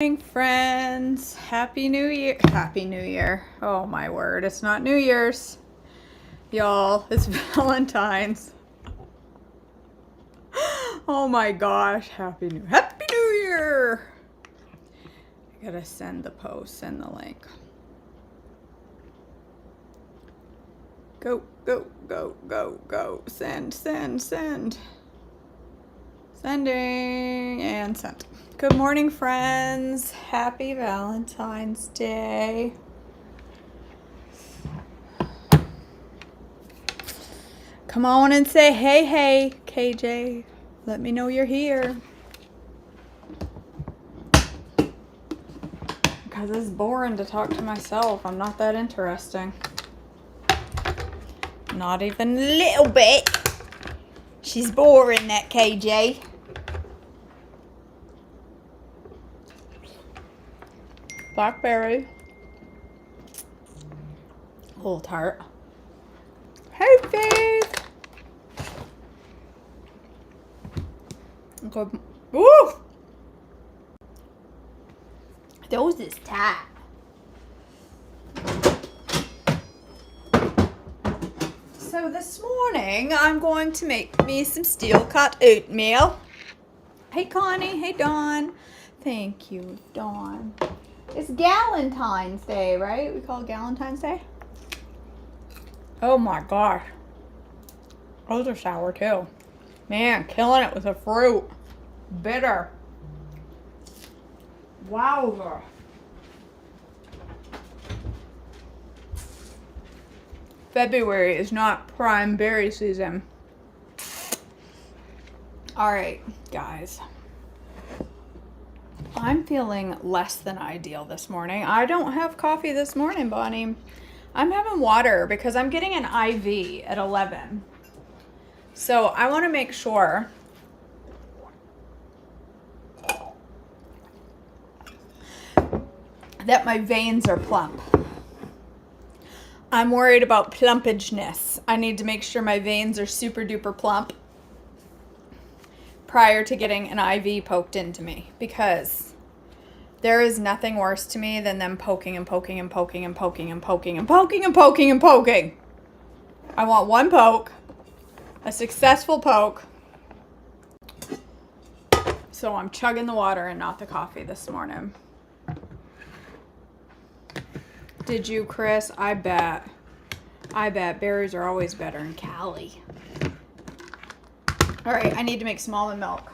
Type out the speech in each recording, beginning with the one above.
Morning, friends. Happy New Year. Happy New Year. Oh my word, it's not New Year's. Y'all, it's Valentine's. Oh my gosh, Happy New Year. I gotta send the post, send the link. Go, go, go, go, go. Send. Sending and sent. Good morning, friends. Happy Valentine's Day. Come on and say hey, KJ. Let me know you're here. Because it's boring to talk to myself. I'm not that interesting. Not even a little bit. She's boring, that KJ. Blackberry. A little tart. Hey, Faith. Okay. Woo! Those is tight. So this morning, I'm going to make me some steel cut oatmeal. Hey, Connie. Hey, Dawn. Thank you, Dawn. It's Galentine's Day, right? We call it Galentine's Day? Oh my gosh. Those are sour too. Man, killing it with the fruit. Bitter. Wowzer. February is not prime berry season. Alright, guys. I'm feeling less than ideal this morning. I don't have coffee this morning, Bonnie. I'm having water because I'm getting an IV at 11. So I want to make sure that my veins are plump. I'm worried about plumpageness. I need to make sure my veins are super duper plump prior to getting an IV poked into me, because there is nothing worse to me than them poking and poking and poking and poking and poking and poking and poking and poking. I want one poke, a successful poke. So I'm chugging the water and not the coffee this morning. Did you, Chris? I bet berries are always better in Cali. All right, I need to make some almond milk.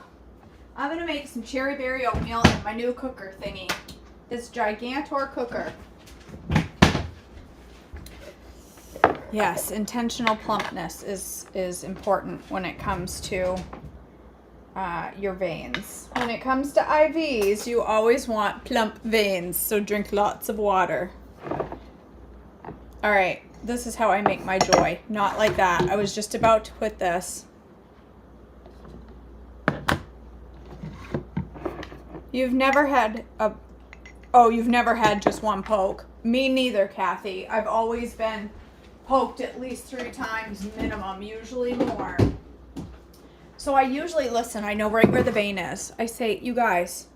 I'm gonna make some cherry berry oatmeal in my new cooker thingy. This Gigantor cooker. Yes, intentional plumpness is important when it comes to your veins. When it comes to IVs, you always want plump veins, so drink lots of water. All right, this is how I make my joy. Not like that. I was just about to put this. You've never had just one poke. Me neither, Kathy. I've always been poked at least 3 times minimum, usually more. So I usually, listen, I know right where the vein is. I say, you guys,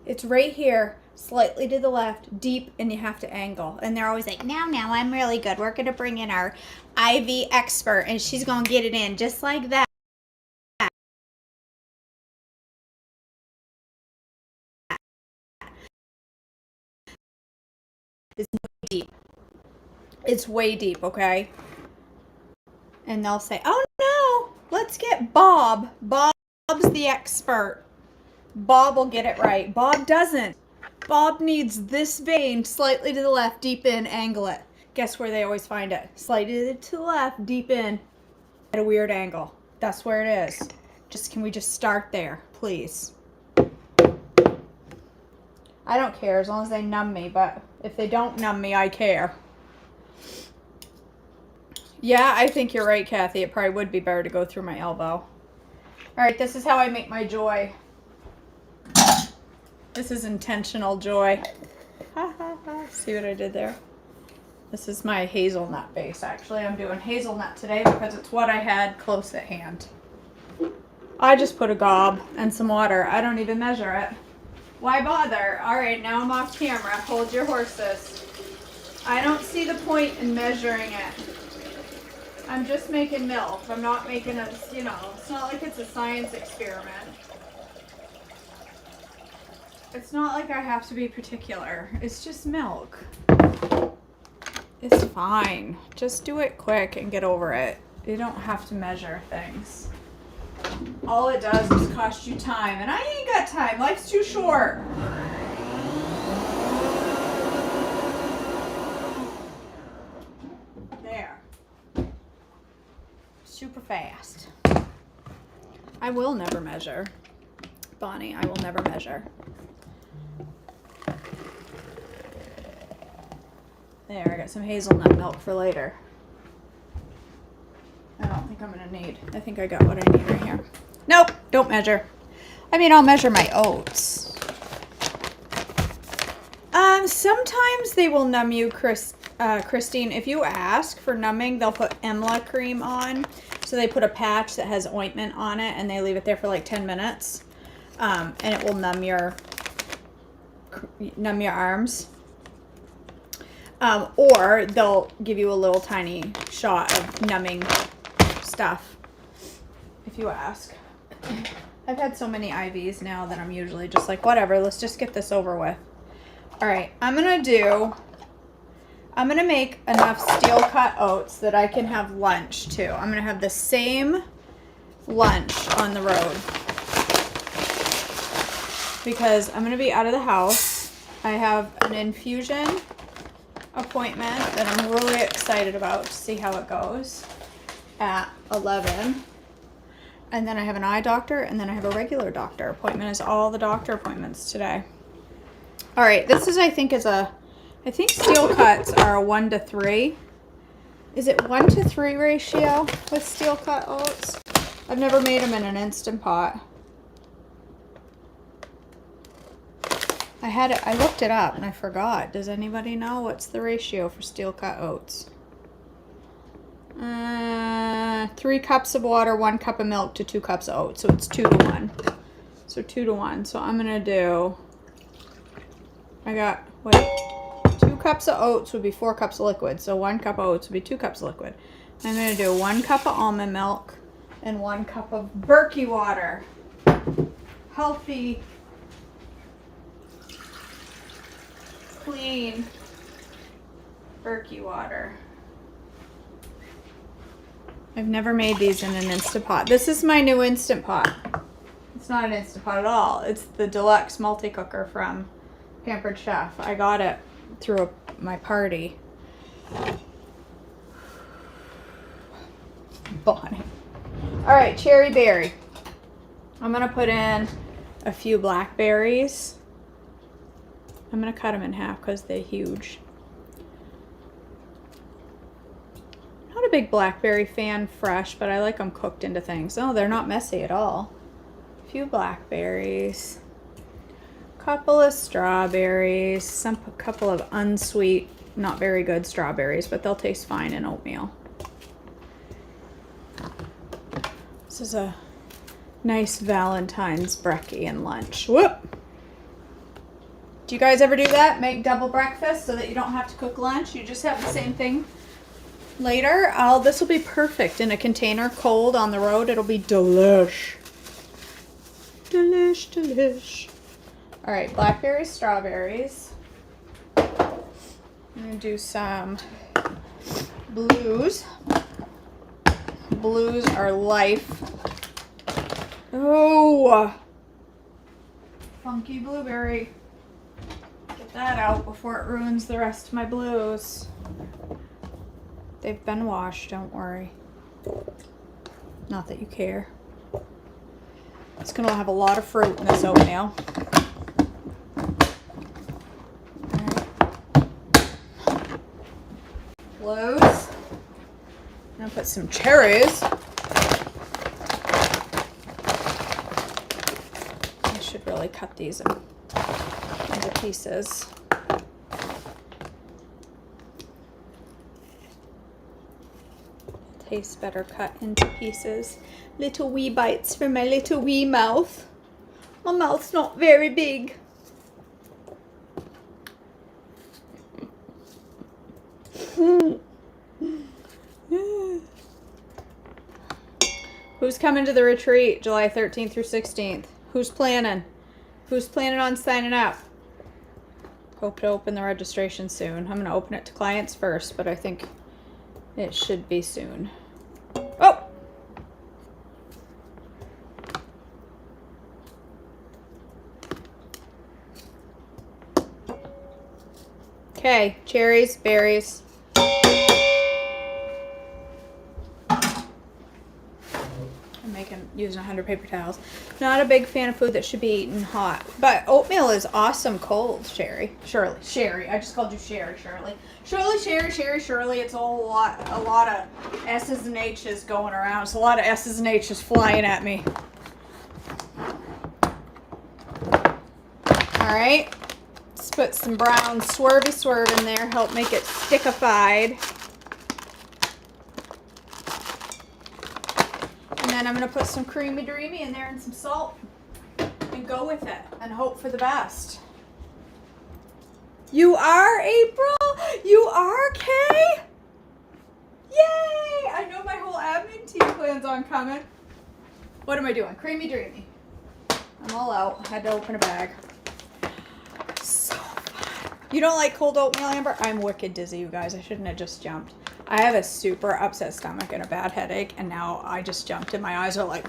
it's right here, slightly to the left, deep, and you have to angle. And they're always like, now, I'm really good. We're going to bring in our IV expert, and she's going to get it in just like that. It's way deep. It's way deep, okay? And they'll say, oh no, let's get Bob. Bob's the expert. Bob will get it right. Bob doesn't. Bob needs this vein slightly to the left, deep in, angle it. Guess where they always find it? Slightly to the left, deep in, at a weird angle. That's where it is. Can we just start there, please? I don't care as long as they numb me, but if they don't numb me, I care. Yeah, I think you're right, Kathy. It probably would be better to go through my elbow. All right, this is how I make my joy. This is intentional joy. Ha ha ha. See what I did there? This is my hazelnut base, actually. I'm doing hazelnut today because it's what I had close at hand. I just put a gob and some water. I don't even measure it. Why bother? All right, now I'm off camera. Hold your horses. I don't see the point in measuring it. I'm just making milk. I'm not making a, you know, it's not like it's a science experiment. It's not like I have to be particular. It's just milk. It's fine. Just do it quick and get over it. You don't have to measure things. All it does is cost you time, and I ain't got time. Life's too short. There. Super fast. I will never measure. Bonnie, I will never measure. There, I got some hazelnut milk for later. I don't think I'm gonna need. I think I got what I need right here. Nope, don't measure. I mean, I'll measure my oats. Sometimes they will numb you, Christine. If you ask for numbing, they'll put Emla cream on. So they put a patch that has ointment on it, and they leave it there for like 10 minutes, and it will numb your arms. Or they'll give you a little tiny shot of numbing stuff, if you ask. I've had so many IVs now that I'm usually just like, whatever, let's just get this over with. All right, I'm gonna make enough steel cut oats that I can have lunch too. I'm gonna have the same lunch on the road because I'm gonna be out of the house. I have an infusion appointment that I'm really excited about to see how it goes at 11. And then I have an eye doctor, and then I have a regular doctor appointment. Is all the doctor appointments today. All right, this is, I think steel cuts are a 1-to-3. Is it 1-to-3 ratio with steel cut oats? I've never made them in an Instant Pot. I looked it up and I forgot. Does anybody know what's the ratio for steel cut oats? 3 cups of water, 1 cup of milk to 2 cups of oats. So it's 2-to-1. So 2-to-1. So I'm gonna do, 2 cups of oats would be 4 cups of liquid. So 1 cup of oats would be 2 cups of liquid. I'm gonna do 1 cup of almond milk and 1 cup of Berkey water. Healthy, clean Berkey water. I've never made these in an Instant Pot. This is my new Instant Pot. It's not an Instant Pot at all. It's the deluxe multi-cooker from Pampered Chef. I got it through my party. Bonnie. All right, cherry berry. I'm gonna put in a few blackberries. I'm gonna cut them in half because they're huge. Not a big blackberry fan fresh, but I like them cooked into things. Oh, they're not messy at all. A few blackberries. Couple of strawberries. A couple of unsweet, not very good strawberries, but they'll taste fine in oatmeal. This is a nice Valentine's brekkie and lunch. Whoop! Do you guys ever do that? Make double breakfast so that you don't have to cook lunch? You just have the same thing later. This will be perfect in a container, cold on the road. It'll be delish. Delish, delish. All right, blackberries, strawberries. I'm gonna do some blues. Blues are life. Oh, funky blueberry. Get that out before it ruins the rest of my blues. They've been washed, don't worry. Not that you care. It's gonna have a lot of fruit in this oatmeal. Blues. I'm gonna put some cherries. I should really cut these into pieces. Tastes better cut into pieces. Little wee bites for my little wee mouth. My mouth's not very big. Who's coming to the retreat July 13th through 16th? Who's planning? Who's planning on signing up? Hope to open the registration soon. I'm going to open it to clients first, but I think it should be soon. Oh! Okay, cherries, berries. Using 100 paper towels. Not a big fan of food that should be eaten hot, but oatmeal is awesome cold. Sherry, Sherry. I just called you Sherry, Shirley. Shirley. It's a lot of S's and H's going around. It's a lot of S's and H's flying at me. All right, let's put some brown swerve in there. Help make it stickified. And then I'm going to put some creamy dreamy in there and some salt and go with it and hope for the best. You are, April? You are, Kay? Yay! I know my whole admin team plans on coming. What am I doing? Creamy dreamy. I'm all out. Had to open a bag. So fun. You don't like cold oatmeal, Amber? I'm wicked dizzy, you guys. I shouldn't have just jumped. I have a super upset stomach and a bad headache, and now I just jumped and my eyes are like,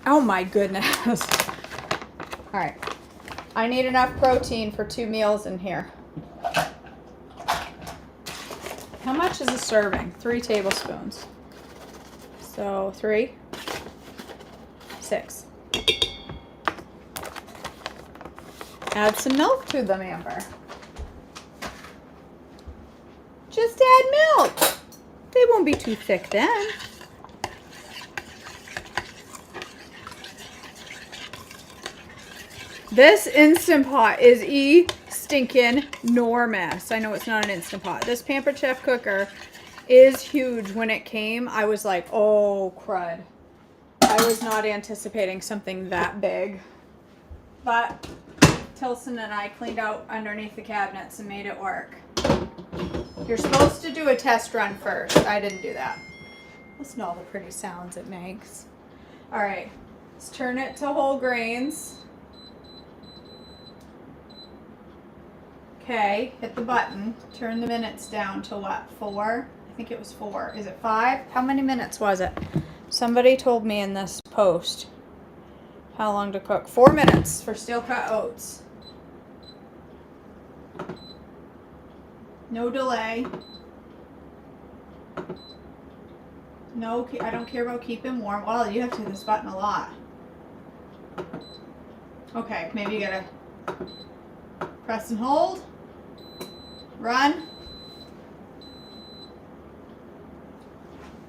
oh my goodness. All right, I need enough protein for 2 meals in here. How much is a serving? 3 tablespoons. So 3, 6. Add some milk to them, Amber. Just add milk. They won't be too thick then. This Instant Pot is stinking enormous. I know it's not an Instant Pot. This Pampered Chef cooker is huge. When it came, I was like, oh crud. I was not anticipating something that big. But Tilson and I cleaned out underneath the cabinets and made it work. You're supposed to do a test run first. I didn't do that. Listen to all the pretty sounds it makes. All right, let's turn it to whole grains. Okay, hit the button. Turn the minutes down to what, 4? I think it was 4. Is it 5? How many minutes was it? Somebody told me in this post how long to cook. 4 minutes for steel cut oats. No delay. No, I don't care about keeping warm. Well, you have to hit this button a lot. Okay, maybe you gotta press and hold. Run.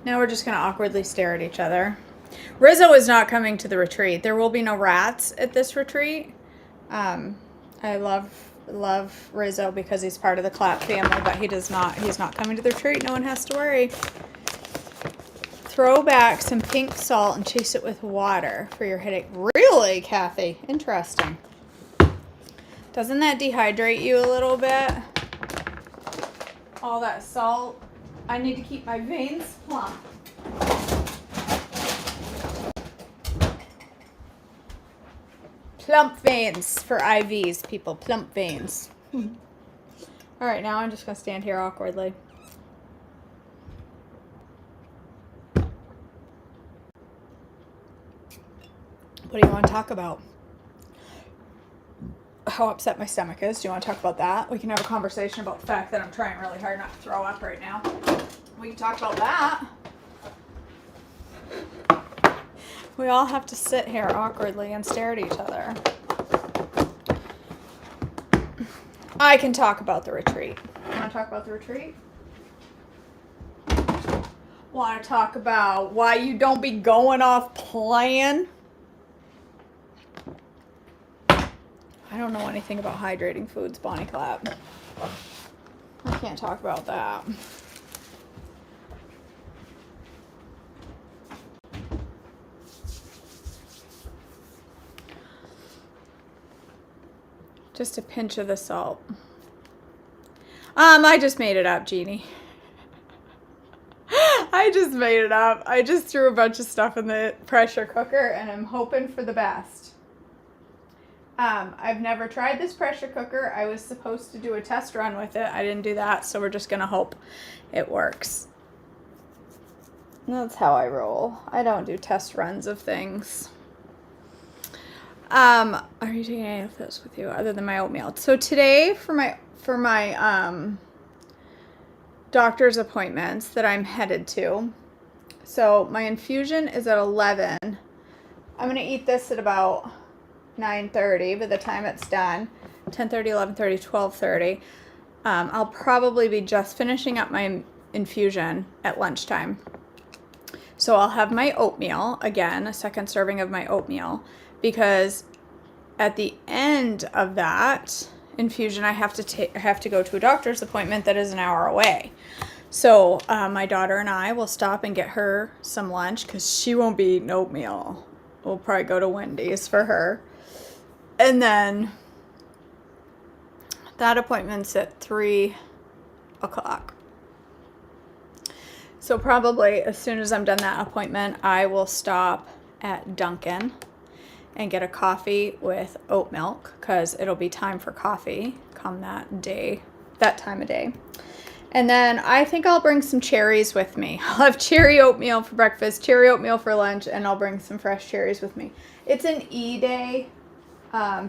Now we're just gonna awkwardly stare at each other. Rizzo is not coming to the retreat. There will be no rats at this retreat. I love Rizzo because he's part of the Clap family, but he's not coming to the retreat. No one has to worry. Throw back some pink salt and chase it with water for your headache. Really, Kathy? Interesting. Doesn't that dehydrate you a little bit? All that salt. I need to keep my veins plump. Plump veins for IVs, people. Plump veins. All right, now I'm just going to stand here awkwardly. What do you want to talk about? How upset my stomach is. Do you want to talk about that? We can have a conversation about the fact that I'm trying really hard not to throw up right now. We can talk about that. We all have to sit here awkwardly and stare at each other. I can talk about the retreat. You want to talk about the retreat? Want to talk about why you don't be going off plan? I don't know anything about hydrating foods, Bonnie Clap. I can't talk about that. Just a pinch of the salt. I just made it up, Jeannie. I just made it up. I just threw a bunch of stuff in the pressure cooker and I'm hoping for the best. I've never tried this pressure cooker. I was supposed to do a test run with it. I didn't do that, so we're just gonna hope it works. That's how I roll. I don't do test runs of things. Are you taking any of this with you other than my oatmeal? So today for my doctor's appointments that I'm headed to. So my infusion is at 11. I'm going to eat this at about 9:30 by the time it's done. 10:30, 11:30, 12:30. I'll probably be just finishing up my infusion at lunchtime. So I'll have my oatmeal, again, a second serving of my oatmeal, because at the end of that infusion, I have to go to a doctor's appointment that is an hour away. So my daughter and I will stop and get her some lunch because she won't be eating oatmeal. We'll probably go to Wendy's for her. And then that appointment's at 3 o'clock. So probably as soon as I'm done that appointment, I will stop at Dunkin' and get a coffee with oat milk because it'll be time for coffee come that time of day. And then I think I'll bring some cherries with me. I'll have cherry oatmeal for breakfast, cherry oatmeal for lunch, and I'll bring some fresh cherries with me. It's an E-day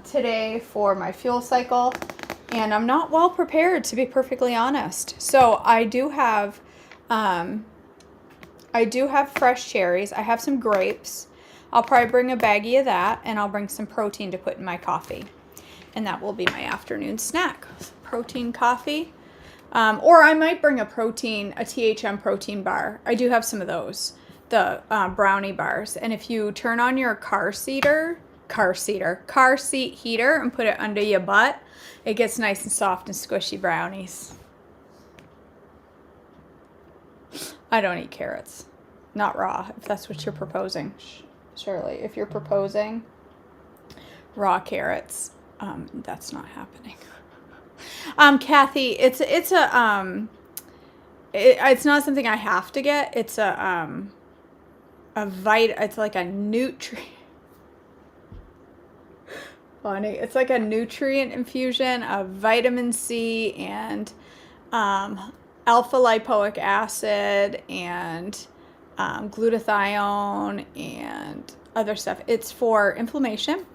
today for my fuel cycle, and I'm not well prepared, to be perfectly honest. So I do have fresh cherries. I have some grapes. I'll probably bring a baggie of that, and I'll bring some protein to put in my coffee. And that will be my afternoon snack. Protein coffee. Or I might bring a THM protein bar. I do have some of those, the brownie bars. And if you turn on your car seat heater and put it under your butt, it gets nice and soft and squishy brownies. I don't eat carrots. Not raw, if that's what you're proposing. Shirley, if you're proposing raw carrots, that's not happening. Kathy, it's not something I have to get. It's it's like a nutrient. Funny. It's like a nutrient infusion of vitamin C and alpha lipoic acid and glutathione and other stuff. It's for inflammation.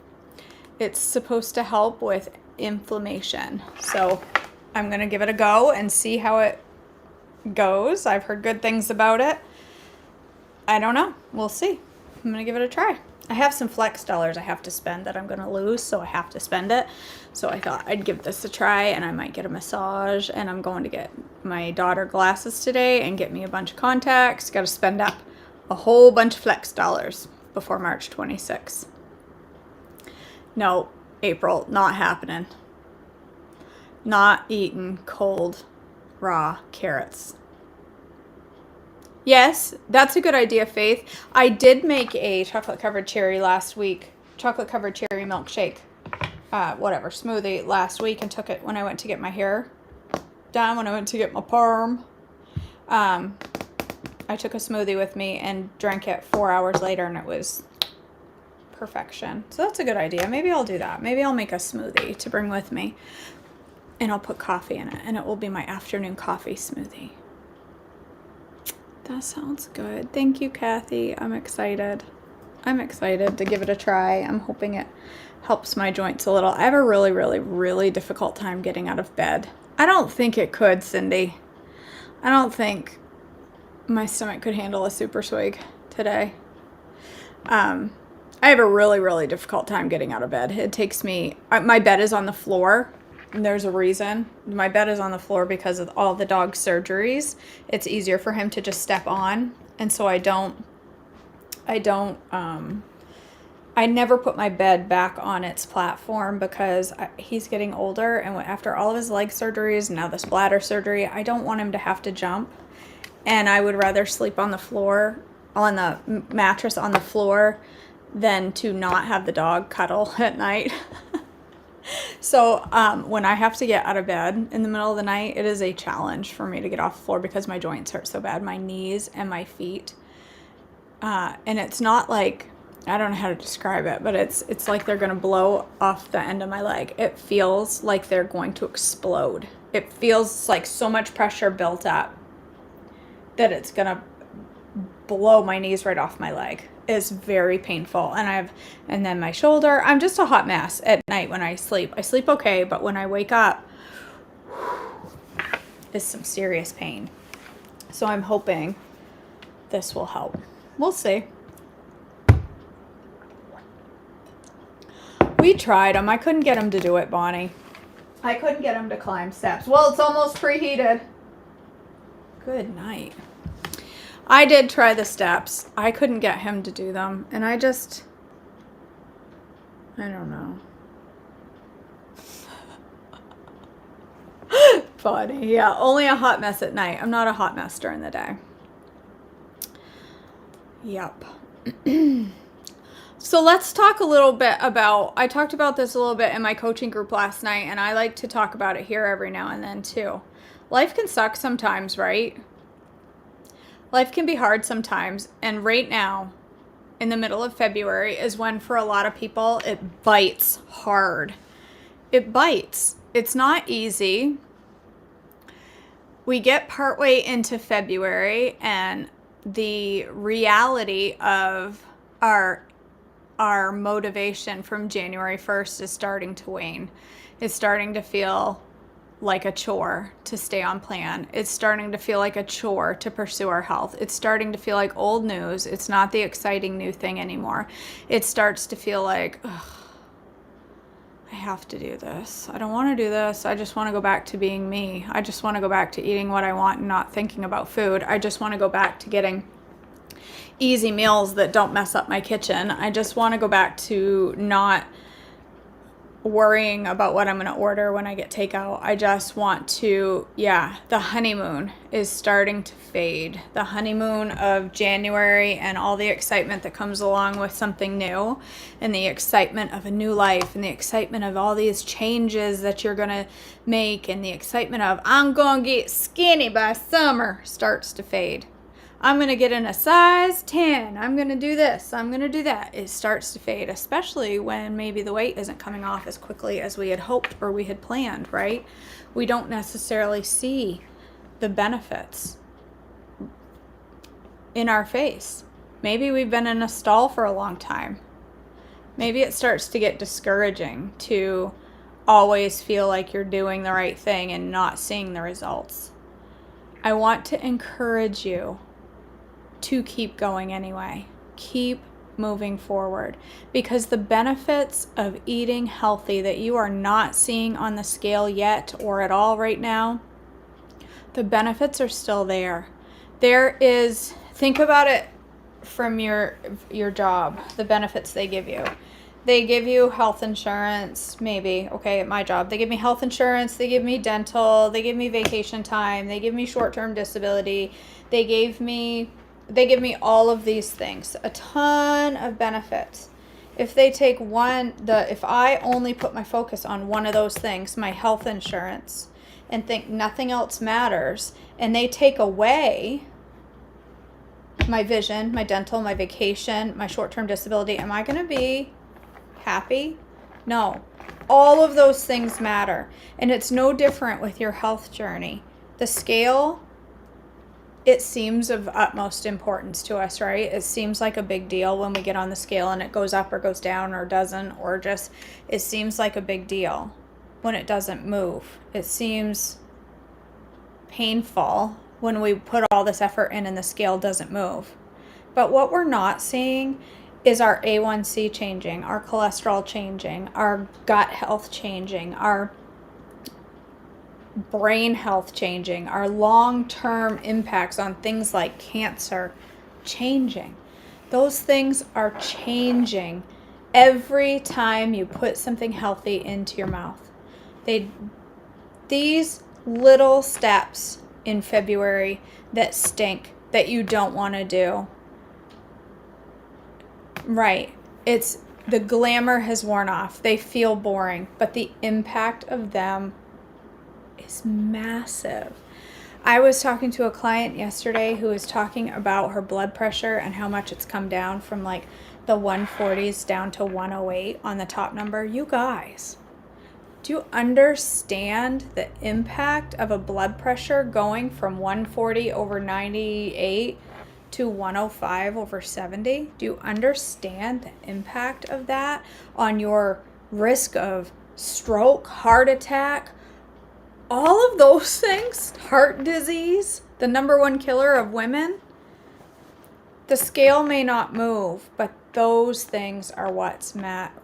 It's supposed to help with inflammation. So I'm going to give it a go and see how it goes. I've heard good things about it. I don't know. We'll see. I'm going to give it a try. I have some flex dollars I have to spend that I'm going to lose, so I have to spend it. So I thought I'd give this a try, and I might get a massage, and I'm going to get my daughter glasses today and get me a bunch of contacts. Got to spend up a whole bunch of flex dollars before March 26th. No, April, not happening. Not eating cold, raw carrots. Yes, that's a good idea, Faith. I did make a chocolate-covered cherry last week. Chocolate-covered cherry milkshake, smoothie last week, and took it when I went to get my hair done, when I went to get my perm. I took a smoothie with me and drank it 4 hours later, and it was perfection. So that's a good idea. Maybe I'll do that. Maybe I'll make a smoothie to bring with me, and I'll put coffee in it, and it will be my afternoon coffee smoothie. That sounds good. Thank you, Kathy. I'm excited. I'm excited to give it a try. I'm hoping it helps my joints a little. I have a really, really, really difficult time getting out of bed. I don't think it could, Cindy. I don't think my stomach could handle a super swig today. I have a really, really difficult time getting out of bed. It takes me, my bed is on the floor. And there's a reason. My bed is on the floor because of all the dog surgeries. It's easier for him to just step on. And so I never put my bed back on its platform because he's getting older. And after all of his leg surgeries, now this bladder surgery, I don't want him to have to jump. And I would rather sleep on the floor, on the mattress on the floor, than to not have the dog cuddle at night. So when I have to get out of bed in the middle of the night, it is a challenge for me to get off the floor because my joints hurt so bad, my knees and my feet. And it's not like, I don't know how to describe it, but it's like they're going to blow off the end of my leg. It feels like they're going to explode. It feels like so much pressure built up that it's going to blow my knees right off my leg. It's very painful. And then my shoulder, I'm just a hot mess at night when I sleep. I sleep okay, but when I wake up, it's some serious pain. So I'm hoping this will help. We'll see. We tried them. I couldn't get him to do it, Bonnie. I couldn't get him to climb steps. Well, it's almost preheated. Good night. I did try the steps. I couldn't get him to do them. And I don't know. Funny. Yeah, only a hot mess at night. I'm not a hot mess during the day. Yep. So let's talk a little bit about, I talked about this a little bit in my coaching group last night, and I like to talk about it here every now and then too. Life can suck sometimes, right? Life can be hard sometimes, and right now, in the middle of February, is when for a lot of people, it bites hard. It bites. It's not easy. We get partway into February, and the reality of our motivation from January 1st is starting to wane. It's starting to feel like a chore to stay on plan. It's starting to feel like a chore to pursue our health. It's starting to feel like old news. It's not the exciting new thing anymore. It starts to feel like, ugh, I have to do this. I don't want to do this. I just want to go back to being me. I just want to go back to eating what I want and not thinking about food. I just want to go back to getting easy meals that don't mess up my kitchen. I just want to go back to not worrying about what I'm going to order when I get takeout. I just want to, the honeymoon is starting to fade. The honeymoon of January and all the excitement that comes along with something new, and the excitement of a new life, and the excitement of all these changes that you're going to make, and the excitement of I'm going to get skinny by summer starts to fade. I'm going to get in a size 10. I'm going to do this. I'm going to do that. It starts to fade, especially when maybe the weight isn't coming off as quickly as we had hoped or we had planned, right? We don't necessarily see the benefits in our face. Maybe we've been in a stall for a long time. Maybe it starts to get discouraging to always feel like you're doing the right thing and not seeing the results. I want to encourage you to keep going anyway. Keep moving forward, because the benefits of eating healthy that you are not seeing on the scale yet or at all right now, the benefits are still there. Think about it from your job, the benefits they give you. They give you health insurance, maybe, okay, at my job. They give me health insurance, they give me dental, they give me vacation time, they give me short-term disability, they give me all of these things, a ton of benefits. If they take if I only put my focus on one of those things, my health insurance, and think nothing else matters, and they take away my vision, my dental, my vacation, my short-term disability, am I going to be happy? No. All of those things matter. And it's no different with your health journey. The scale, it seems of utmost importance to us, right? It seems like a big deal when we get on the scale and it goes up or goes down or doesn't, or just, it seems like a big deal when it doesn't move. It seems painful when we put all this effort in and the scale doesn't move. But what we're not seeing is our A1C changing, our cholesterol changing, our gut health changing, our brain health changing, our long-term impacts on things like cancer changing. Those things are changing every time you put something healthy into your mouth. These little steps in February that stink, that you don't want to do. Right. It's The glamour has worn off. They feel boring, but the impact of them is massive. I was talking to a client yesterday who was talking about her blood pressure and how much it's come down from like the 140s down to 108 on the top number. You guys, do you understand the impact of a blood pressure going from 140 over 98 to 105 over 70? Do you understand the impact of that on your risk of stroke, heart attack, all of those things? Heart disease, the number one killer of women. The scale may not move, but those things are what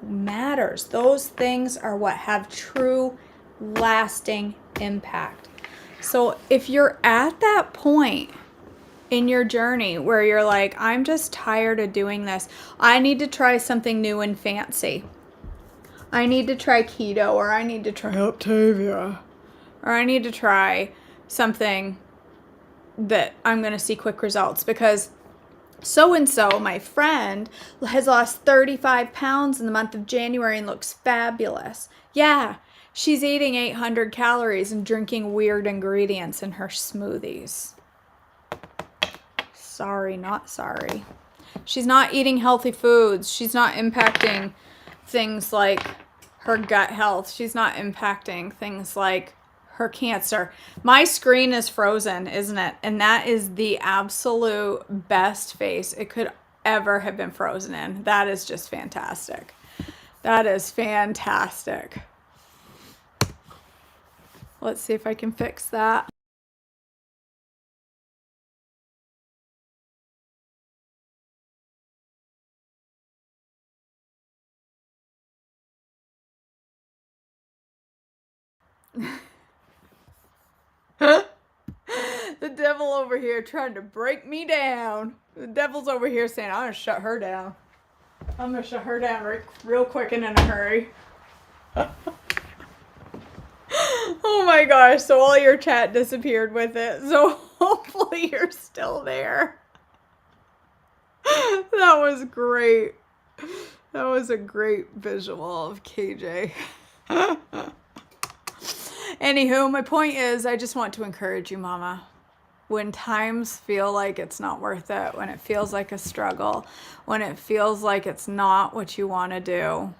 matters. Those things are what have true, lasting impact. So if you're at that point in your journey where you're like, I'm just tired of doing this, I need to try something new and fancy. I need to try keto, or I need to try Optavia, or I need to try something that I'm going to see quick results, because so-and-so, my friend, has lost 35 pounds in the month of January and looks fabulous. Yeah, she's eating 800 calories and drinking weird ingredients in her smoothies. Sorry, not sorry. She's not eating healthy foods. She's not impacting things like her gut health. She's not impacting things like her cancer. My screen is frozen, isn't it? And that is the absolute best face it could ever have been frozen in. That is just fantastic. That is fantastic. Let's see if I can fix that. The devil over here trying to break me down. The devil's over here saying, I'm going to shut her down. I'm going to shut her down real quick and in a hurry. Oh my gosh, so all your chat disappeared with it. So hopefully you're still there. That was great. That was a great visual of KJ. Anywho, my point is, I just want to encourage you, Mama. When times feel like it's not worth it, when it feels like a struggle, when it feels like it's not what you want to do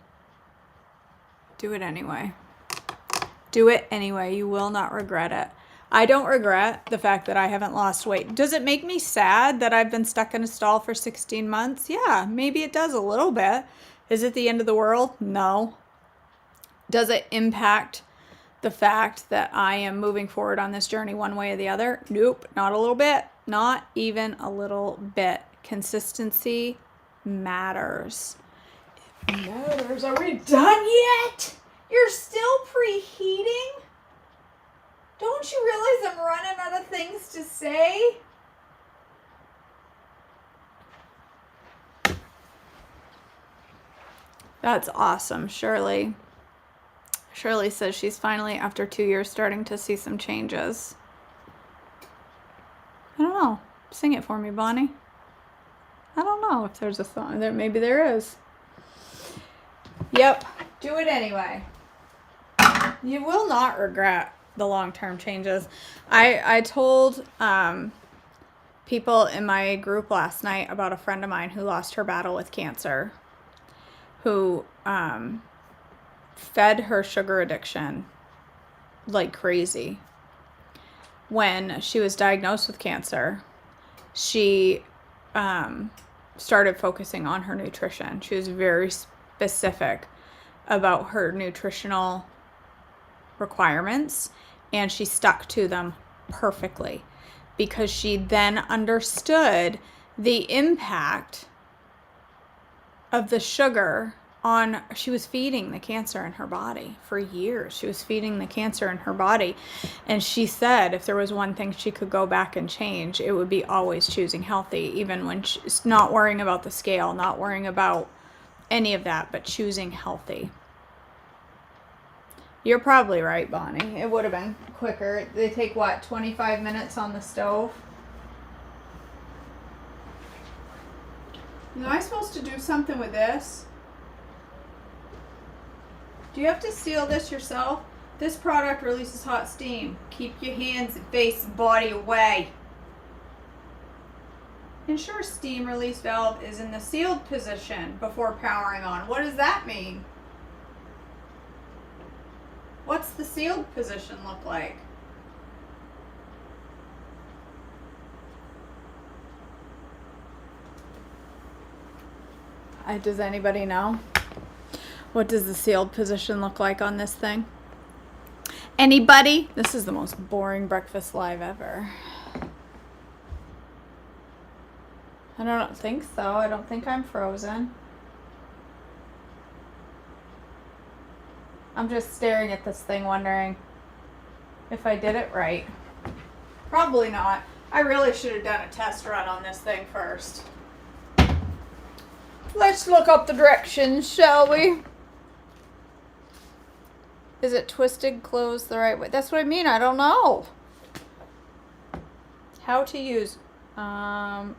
it anyway. Do it anyway. You will not regret it. I don't regret the fact that I haven't lost weight. Does it make me sad that I've been stuck in a stall for 16 months? Yeah, maybe it does a little bit. Is it the end of the world? No. Does it impact the fact that I am moving forward on this journey one way or the other? Nope, not a little bit. Not even a little bit. Consistency matters. It matters. Are we done yet? You're still preheating? Don't you realize I'm running out of things to say? That's awesome, Shirley. Shirley says she's finally, after 2 years, starting to see some changes. I don't know. Sing it for me, Bonnie. I don't know if there's a song. Maybe there is. Yep. Do it anyway. You will not regret the long-term changes. I told people in my group last night about a friend of mine who lost her battle with cancer, who fed her sugar addiction like crazy. When she was diagnosed with cancer, she started focusing on her nutrition. She was very specific about her nutritional requirements, and she stuck to them perfectly because she then understood the impact of the sugar on, she was feeding the cancer in her body for years. She was feeding the cancer in her body. And she said if there was one thing she could go back and change, it would be always choosing healthy, even when she's not worrying about the scale, not worrying about any of that, but choosing healthy. You're probably right, Bonnie. It would have been quicker. They take, what, 25 minutes on the stove? Am I supposed to do something with this? Do you have to seal this yourself? This product releases hot steam. Keep your hands, face, and body away. Ensure steam release valve is in the sealed position before powering on. What does that mean? What's the sealed position look like? Does anybody know? What does the sealed position look like on this thing? Anybody? This is the most boring breakfast live ever. I don't think so. I don't think I'm frozen. I'm just staring at this thing wondering if I did it right. Probably not. I really should have done a test run on this thing first. Let's look up the directions, shall we? Is it twisted closed the right way? That's what I mean. I don't know. How to use. Man,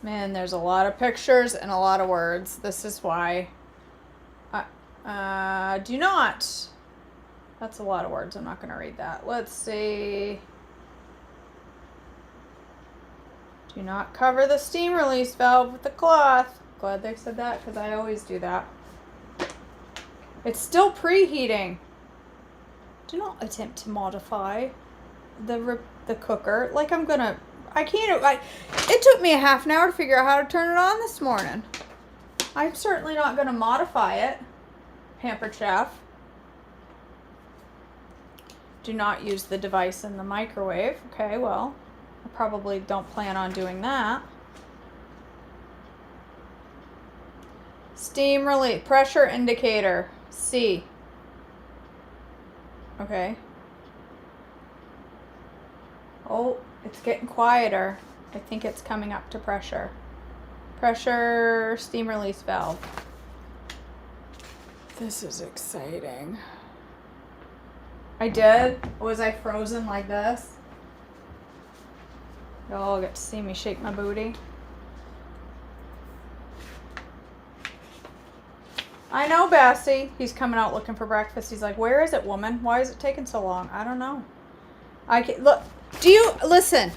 there's a lot of pictures and a lot of words. This is why. Do not. That's a lot of words. I'm not going to read that. Let's see. Do not cover the steam release valve with the cloth. Glad they said that because I always do that. It's still preheating. Do not attempt to modify the cooker. Like I'm gonna. I can't. It took me a half an hour to figure out how to turn it on this morning. I'm certainly not going to modify it. Pampered Chef. Do not use the device in the microwave. Okay, well, I probably don't plan on doing that. Steam relief. Pressure indicator. C. Okay. Oh, it's getting quieter. I think it's coming up to pressure. Pressure, steam release valve. This is exciting. I did? Was I frozen like this? Y'all get to see me shake my booty. I know, Bassie. He's coming out looking for breakfast. He's like, where is it, woman? Why is it taking so long? I don't know. Look, do you, listen,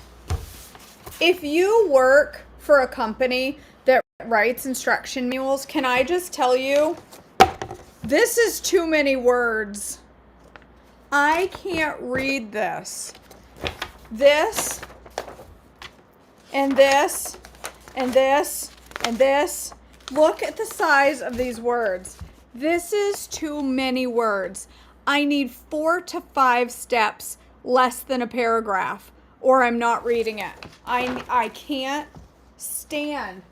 if you work for a company that writes instruction manuals, can I just tell you, this is too many words. I can't read this. This, and this, and this, and this. Look at the size of these words. This is too many words. I need 4 to 5 steps, less than a paragraph, or I'm not reading it. I can't stand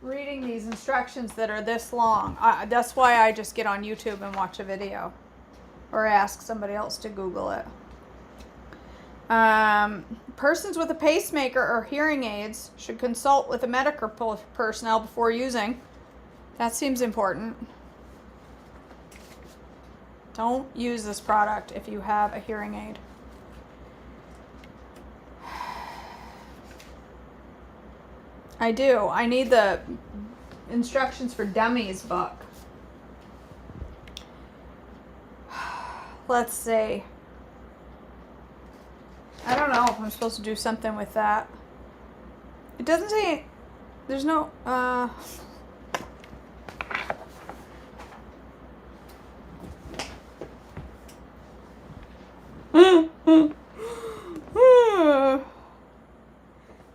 reading these instructions that are this long. That's why I just get on YouTube and watch a video or ask somebody else to Google it. Persons with a pacemaker or hearing aids should consult with a medical personnel before using. That seems important. Don't use this product if you have a hearing aid. I do. I need the instructions for dummies book. Let's see. I don't know if I'm supposed to do something with that. It doesn't say, there's no,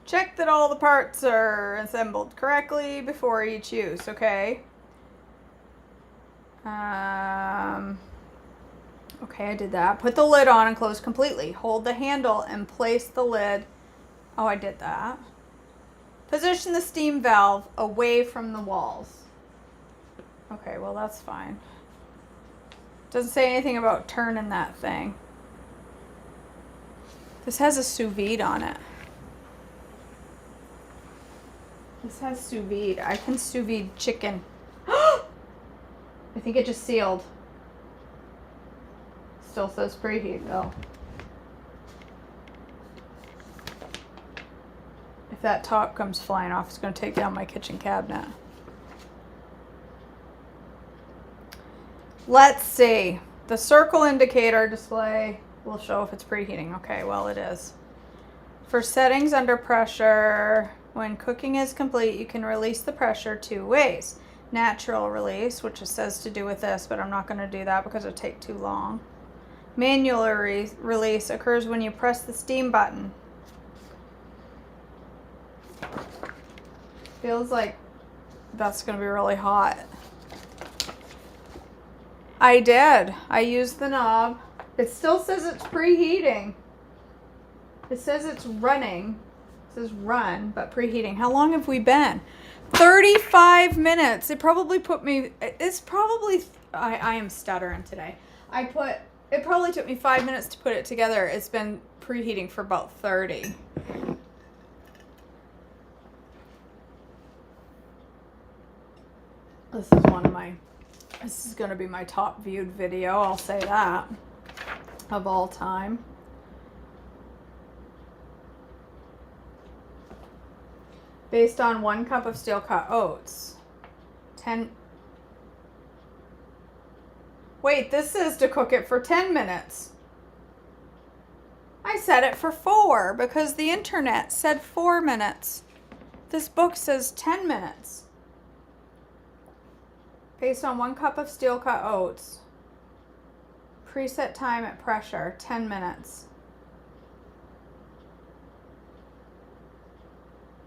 check that all the parts are assembled correctly before each use, okay? Okay, I did that. Put the lid on and close completely. Hold the handle and place the lid. Oh, I did that. Position the steam valve away from the walls. Okay, well, that's fine. Doesn't say anything about turning that thing. This has a sous vide on it. This has sous vide. I can sous vide chicken. I think it just sealed. Still says preheat though. If that top comes flying off, it's going to take down my kitchen cabinet. Let's see. The circle indicator display will show if it's preheating. Okay, well it is. For settings under pressure, when cooking is complete, you can release the pressure 2 ways. Natural release, which it says to do with this, but I'm not going to do that because it'll take too long. Manual release occurs when you press the steam button. Feels like that's going to be really hot. I did. I used the knob. It still says it's preheating. It says it's running. It says run, but preheating. How long have we been? 35 minutes. It probably put me, it's probably, I am stuttering today. It probably took me 5 minutes to put it together. It's been preheating for about 30. This is going to be my top viewed video, I'll say that, of all time. Based on 1 cup of steel cut oats. Wait, this is to cook it for 10 minutes. I set it for 4 because the internet said 4 minutes. This book says 10 minutes. Based on 1 cup of steel cut oats. Preset time at pressure, 10 minutes.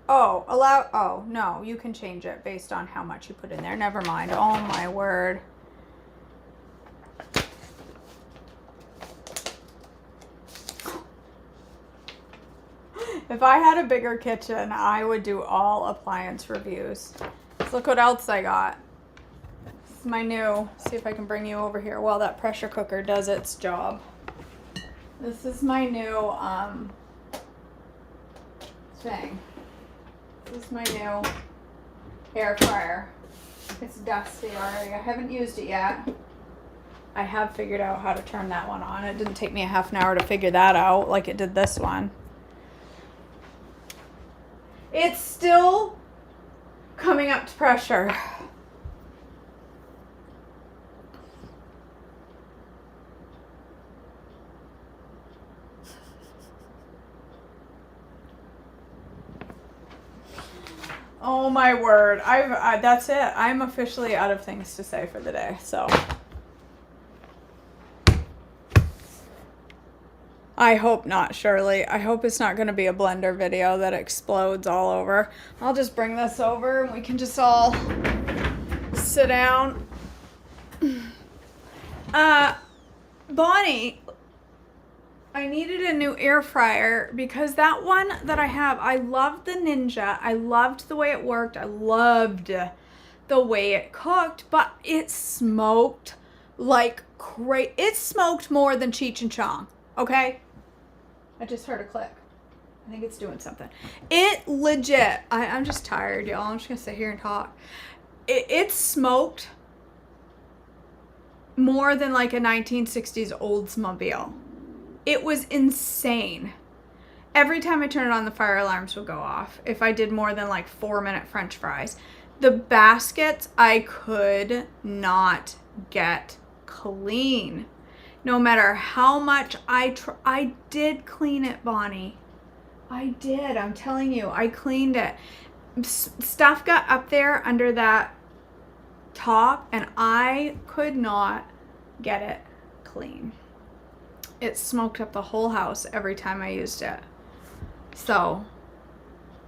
Oh, no, you can change it based on how much you put in there. Never mind. Oh my word. If I had a bigger kitchen, I would do all appliance reviews. So look what else I got. This is my new, see if I can bring you over here while that pressure cooker does its job. This is my new thing. This is my new air fryer. It's dusty already. I haven't used it yet. I have figured out how to turn that one on. It didn't take me a half an hour to figure that out like it did this one. It's still coming up to pressure. Oh my word. That's it. I'm officially out of things to say for the day. So I hope not, Shirley. I hope it's not going to be a blender video that explodes all over. I'll just bring this over and we can just all sit down. Bonnie, I needed a new air fryer because that one that I have, I loved the Ninja. I loved the way it worked. I loved the way it cooked, but it smoked like crazy. It smoked more than Cheech and Chong, okay? I just heard a click. I think it's doing something. It legit, I'm just tired, y'all. I'm just going to sit here and talk. It smoked more than like a 1960s Oldsmobile. It was insane. Every time I turned it on, the fire alarms would go off if I did more than like 4-minute French fries. The baskets I could not get clean. No matter how much I did clean it, Bonnie. I did. I'm telling you, I cleaned it. Stuff got up there under that top and I could not get it clean. It smoked up the whole house every time I used it. So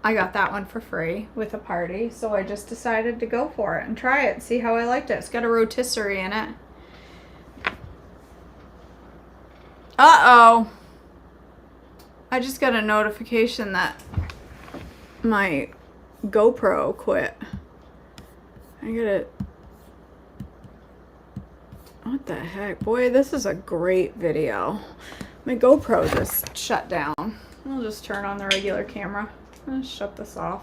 I got that one for free with a party. So I just decided to go for it and try it and see how I liked it. It's got a rotisserie in it. Uh-oh. I just got a notification that my GoPro quit. I gotta... What the heck? Boy, this is a great video. My GoPro just shut down. I'll just turn on the regular camera. I'll shut this off.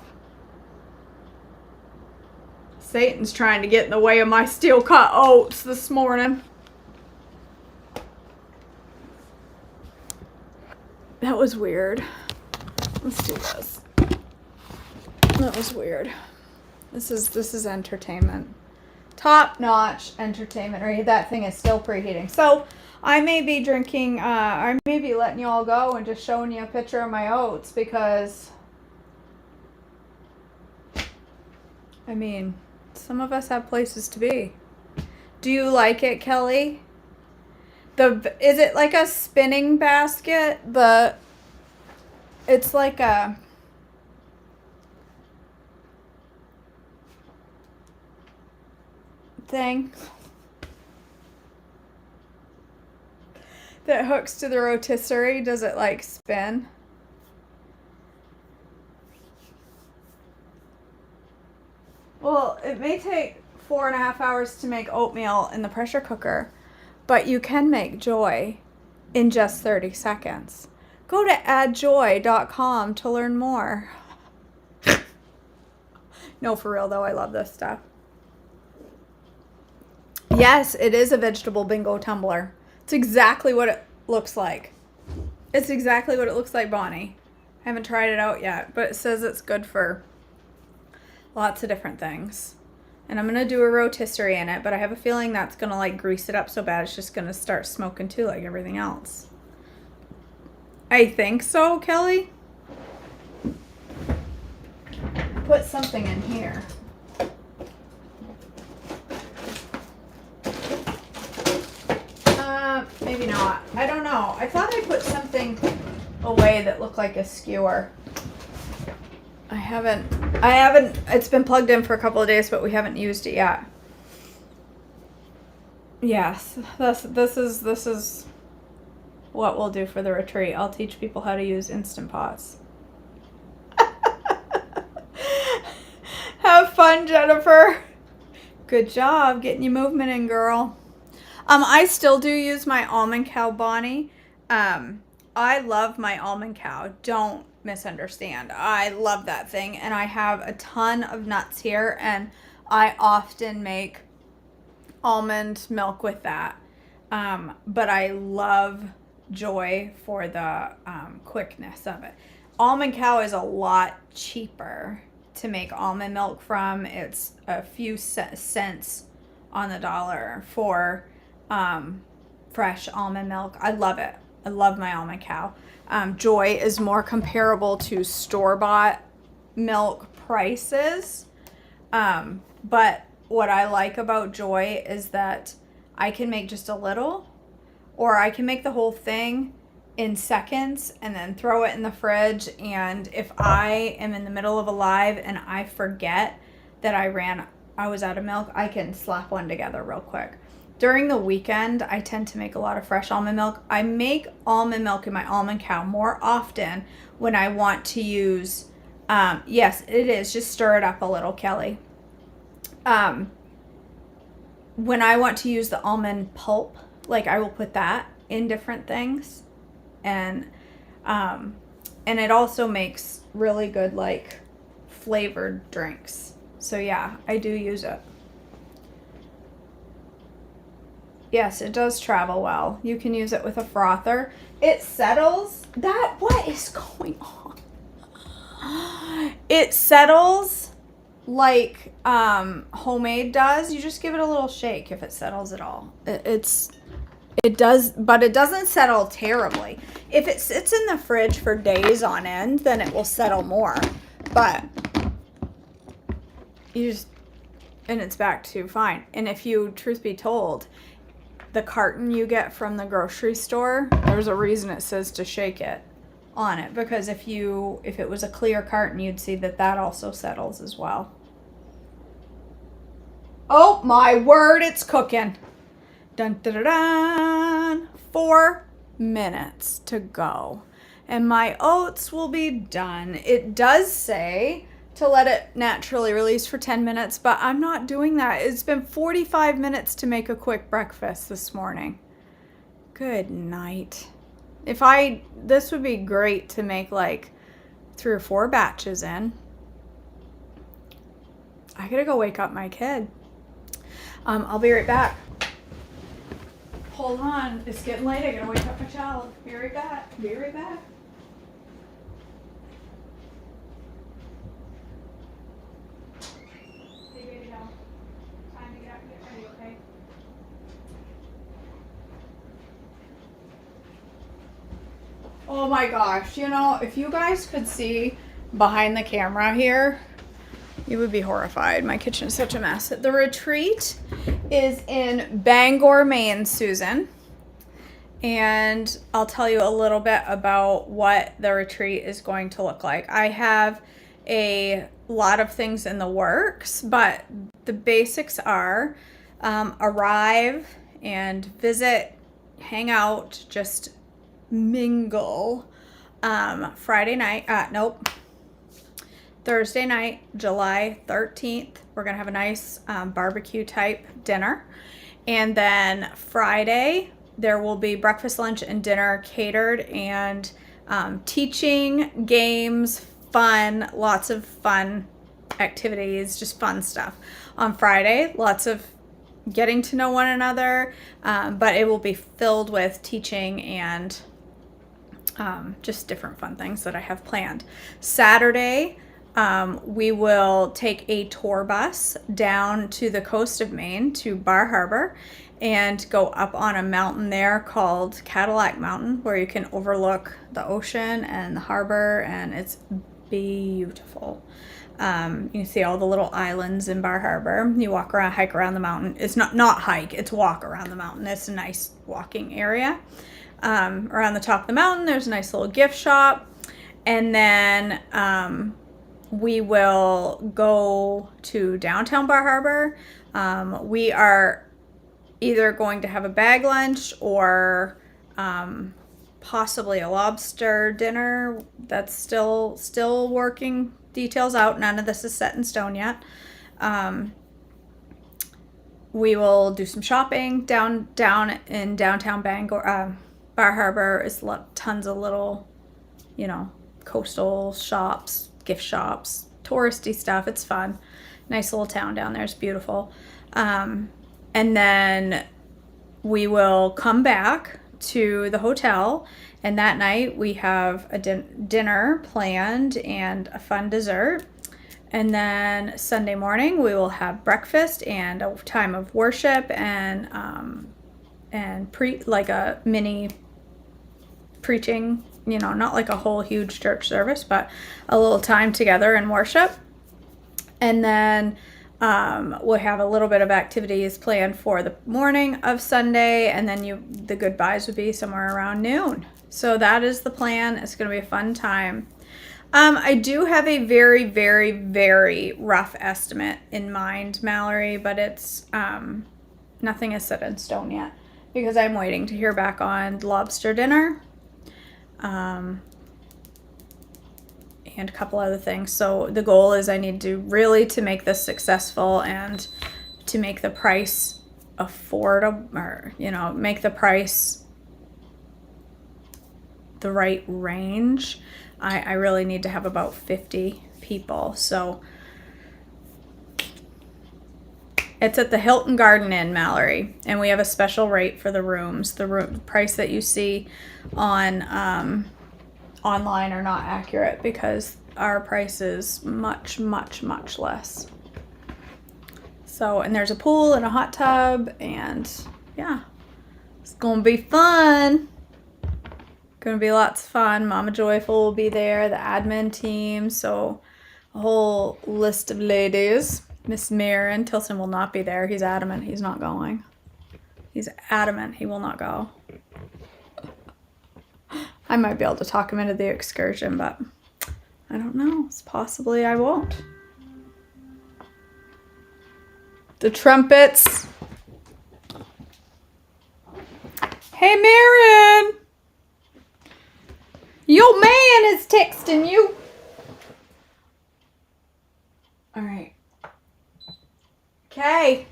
Satan's trying to get in the way of my steel cut oats this morning. That was weird. Let's do this. That was weird. This is entertainment. Top-notch entertainment. Right, that thing is still preheating. So I may be drinking. I may be letting you all go and just showing you a picture of my oats because, I mean, some of us have places to be. Do you like it, Kelly? Is it like a spinning basket? It's like a thing that hooks to the rotisserie. Does it like spin? Well, it may take 4.5 hours to make oatmeal in the pressure cooker, but you can make joy in just 30 seconds. Go to addjoy.com to learn more. No, for real though, I love this stuff. Yes, it is a vegetable bingo tumbler. It's exactly what it looks like. It's exactly what it looks like, Bonnie. I haven't tried it out yet, but it says it's good for lots of different things. And I'm going to do a rotisserie in it, but I have a feeling that's going to like grease it up so bad it's just going to start smoking too like everything else. I think so, Kelly. Put something in here. Maybe not. I don't know. I thought I put something away that looked like a skewer. I haven't, it's been plugged in for a couple of days, but we haven't used it yet. Yes, this is what we'll do for the retreat. I'll teach people how to use Instant Pots. Have fun, Jennifer. Good job getting your movement in, girl. I still do use my almond cow, Bonnie. I love my almond cow. Don't misunderstand. I love that thing, and I have a ton of nuts here, and I often make almond milk with that. But I love Joy for the quickness of it. Almond cow is a lot cheaper to make almond milk from. It's a few cents on the dollar for fresh almond milk. I love it. I love my almond cow. Joy is more comparable to store-bought milk prices. But what I like about Joy is that I can make just a little, or I can make the whole thing in seconds and then throw it in the fridge. And if I am in the middle of a live and I forget that I was out of milk, I can slap one together real quick. During the weekend, I tend to make a lot of fresh almond milk. I make almond milk in my almond cow more often when I want to use, yes, it is. Just stir it up a little, Kelly. When I want to use the almond pulp, like I will put that in different things. And it also makes really good, like, flavored drinks. So yeah, I do use it. Yes, it does travel well. You can use it with a frother. It settles. What is going on? It settles like homemade does. You just give it a little shake if it settles at all. It does, but it doesn't settle terribly. If it sits in the fridge for days on end, then it will settle more. But and it's back to fine. And if you, truth be told, the carton you get from the grocery store, there's a reason it says to shake it on it, because if it was a clear carton, you'd see that also settles as well. Oh my word, it's cooking. Dun, dun, dun, dun. 4 minutes to go and my oats will be done. It does say to let it naturally release for 10 minutes, but I'm not doing that. It's been 45 minutes to make a quick breakfast this morning. Good night. This would be great to make like 3 or 4 batches in. I gotta go wake up my kid. I'll be right back. Hold on, it's getting late. I gotta wake up my child. Be right back. Be right back. Hey, baby doll. Time to get up. Oh my gosh, you know, if you guys could see behind the camera here, you would be horrified. My kitchen is such a mess. The retreat is in Bangor, Maine, Susan. And I'll tell you a little bit about what the retreat is going to look like. I have a lot of things in the works, but the basics are arrive and visit, hang out, just mingle. Friday night, nope, Thursday night, July 13th, we're going to have a nice barbecue type dinner. And then Friday, there will be breakfast, lunch, and dinner catered, and teaching, games, fun, lots of fun activities, just fun stuff. On Friday, lots of getting to know one another, but it will be filled with teaching and just different fun things that I have planned. Saturday, we will take a tour bus down to the coast of Maine to Bar Harbor and go up on a mountain there called Cadillac Mountain, where you can overlook the ocean and the harbor, and it's beautiful. You can see all the little islands in Bar Harbor. You walk around, hike around the mountain. It's not hike, it's walk around the mountain. It's a nice walking area. Around the top of the mountain, there's a nice little gift shop. And then we will go to downtown Bar Harbor. We are either going to have a bag lunch or possibly a lobster dinner. That's still working details out. None of this is set in stone yet. We will do some shopping down in downtown Bangor. Bar Harbor is tons of little, coastal shops, gift shops, touristy stuff. It's fun. Nice little town down there. It's beautiful. And then we will come back to the hotel, and that night we have a dinner planned and a fun dessert. And then Sunday morning we will have breakfast and a time of worship and like a mini preaching, not like a whole huge church service, but a little time together in worship. And then we'll have a little bit of activities planned for the morning of Sunday, and then the goodbyes would be somewhere around noon. So that is the plan. It's going to be a fun time. I do have a very, very, very rough estimate in mind, Mallory, but it's nothing is set in stone yet because I'm waiting to hear back on lobster dinner. And a couple other things. So the goal is I need to make this successful and to make the price affordable, or make the price the right range. I really need to have about 50 people. So it's at the Hilton Garden Inn, Mallory, and we have a special rate for the rooms. The room price that you see on online are not accurate because our price is much, much, much less. So, and there's a pool and a hot tub, and yeah, it's gonna be fun. Gonna be lots of fun. Mama Joyful will be there, the admin team, so a whole list of ladies. Miss Marin, Tilson will not be there. He's adamant he's not going. He's adamant he will not go. I might be able to talk him into the excursion, but I don't know. It's possibly I won't. The trumpets. Hey, Marin! Your man is texting you. All right. Okay.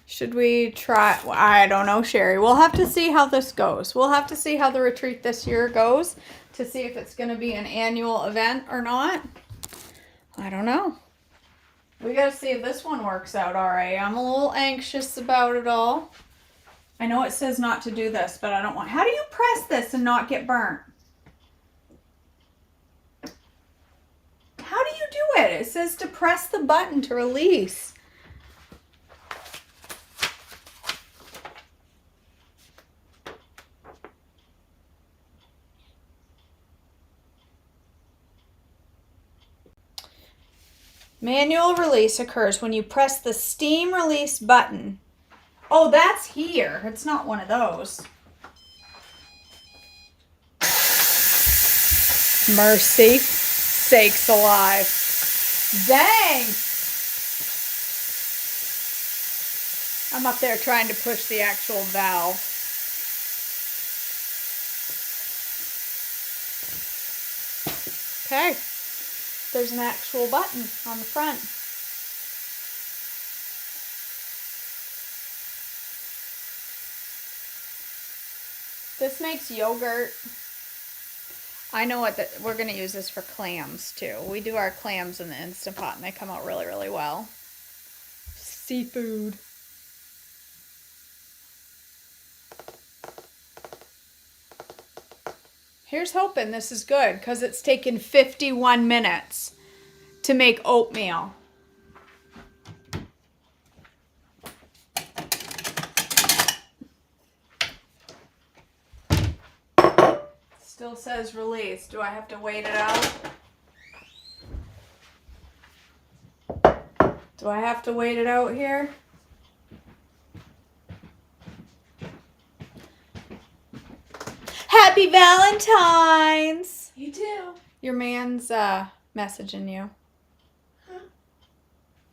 Should we try? Well, I don't know, Sherry. We'll have to see how this goes. We'll have to see how the retreat this year goes to see if it's going to be an annual event or not. I don't know. We got to see if this one works out all right. I'm a little anxious about it all. I know it says not to do this, but I don't want... How do you press this and not get burnt? How do you do it? It says to press the button to release. Manual release occurs when you press the steam release button. Oh, that's here. It's not one of those. Mercy sakes alive. Dang! I'm up there trying to push the actual valve. Okay. There's an actual button on the front. This makes yogurt. I know what we're going to use this for clams too. We do our clams in the Instant Pot and they come out really, really well. Seafood. Here's hoping this is good because it's taken 51 minutes to make oatmeal. Still says release. Do I have to wait it out? Do I have to wait it out here? Happy Valentine's! You too. Your man's messaging you. Huh?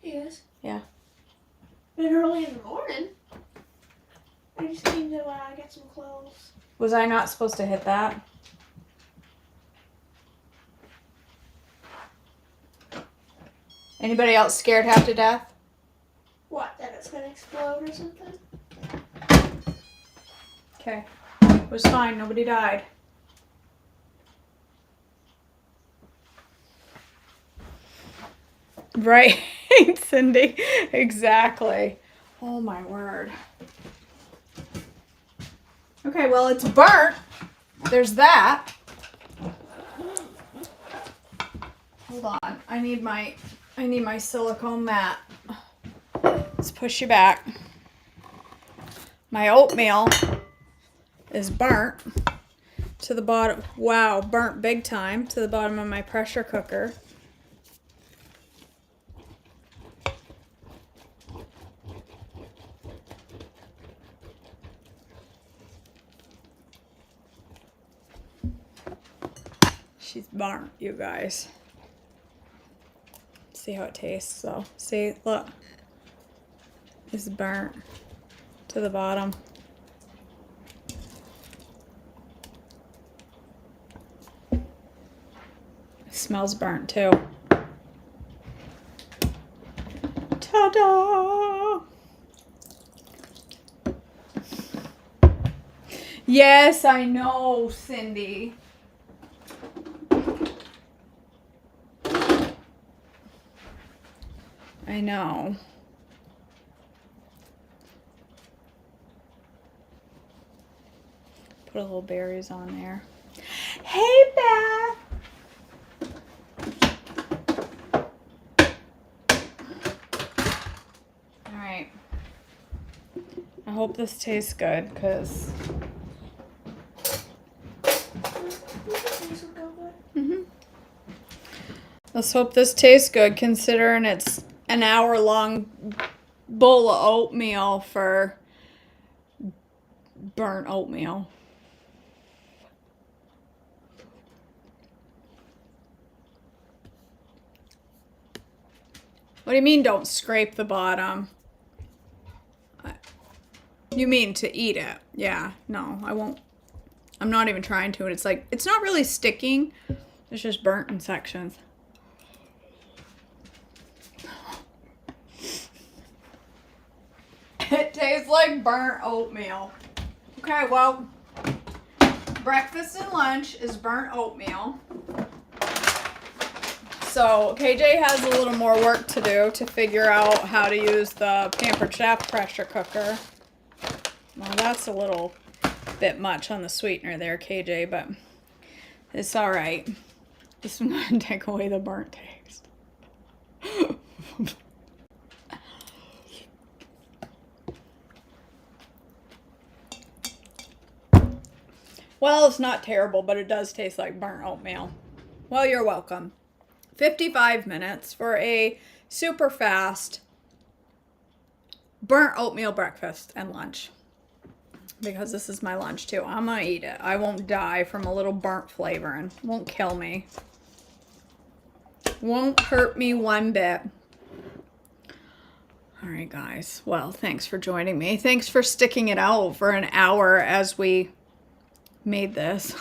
He is. Yeah. Been early in the morning. I just came to get some clothes. Was I not supposed to hit that? Anybody else scared half to death? What, that it's gonna explode or something? Okay. It was fine. Nobody died. Right, Cindy. Exactly. Oh my word. Okay, well, it's burnt. There's that. Hold on. I need my silicone mat. Let's push you back. My oatmeal is burnt to the bottom. Wow, burnt big time to the bottom of my pressure cooker. She's burnt, you guys. See how it tastes though. See, look. It's burnt to the bottom. It smells burnt too. Ta-da! Yes, I know, Cindy. I know. Put a little berries on there. Hey, Beth. All right. I hope this tastes good, because... Let's hope this tastes good, considering it's an hour-long bowl of oatmeal for burnt oatmeal. What do you mean don't scrape the bottom? You mean to eat it? Yeah, no, I won't. I'm not even trying to. It's like, it's not really sticking. It's just burnt in sections. It tastes like burnt oatmeal. Okay, well, breakfast and lunch is burnt oatmeal. So KJ has a little more work to do to figure out how to use the Pampered Chef pressure cooker. Well, that's a little bit much on the sweetener there, KJ, but it's all right. This is going to take away the burnt taste. Well, it's not terrible, but it does taste like burnt oatmeal. Well, you're welcome. 55 minutes for a super fast burnt oatmeal breakfast and lunch. Because this is my lunch too. I'm gonna eat it. I won't die from a little burnt flavoring. Won't kill me. Won't hurt me one bit. All right, guys. Well, thanks for joining me. Thanks for sticking it out for an hour as we made this.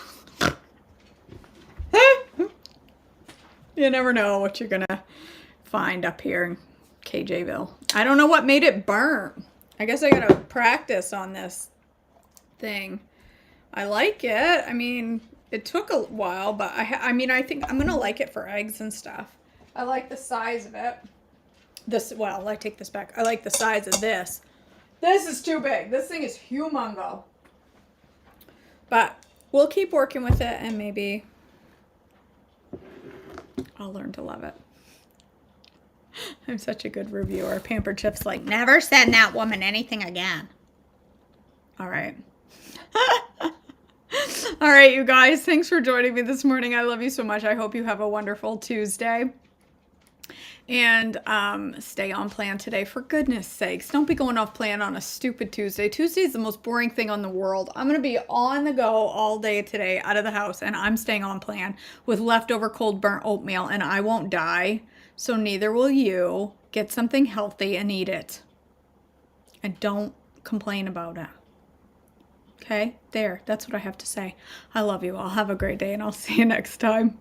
You never know what you're gonna find up here in KJville. I don't know what made it burnt. I guess I gotta practice on this thing. I like it. I mean, it took a while, but I mean, I think I'm gonna like it for eggs and stuff. I like the size of it. Well, I take this back. I like the size of this. This is too big. This thing is humongo. But we'll keep working with it and maybe I'll learn to love it. I'm such a good reviewer. Pampered Chip's like, never send that woman anything again. All right. All right, you guys. Thanks for joining me this morning. I love you so much. I hope you have a wonderful Tuesday. And stay on plan today, for goodness sakes. Don't be going off plan on a stupid Tuesday. Tuesday is the most boring thing on the world. I'm going to be on the go all day today out of the house, and I'm staying on plan with leftover cold burnt oatmeal, and I won't die, so neither will you. Get something healthy and eat it. And don't complain about it. Okay? There. That's what I have to say. I love you all. Have a great day, and I'll see you next time.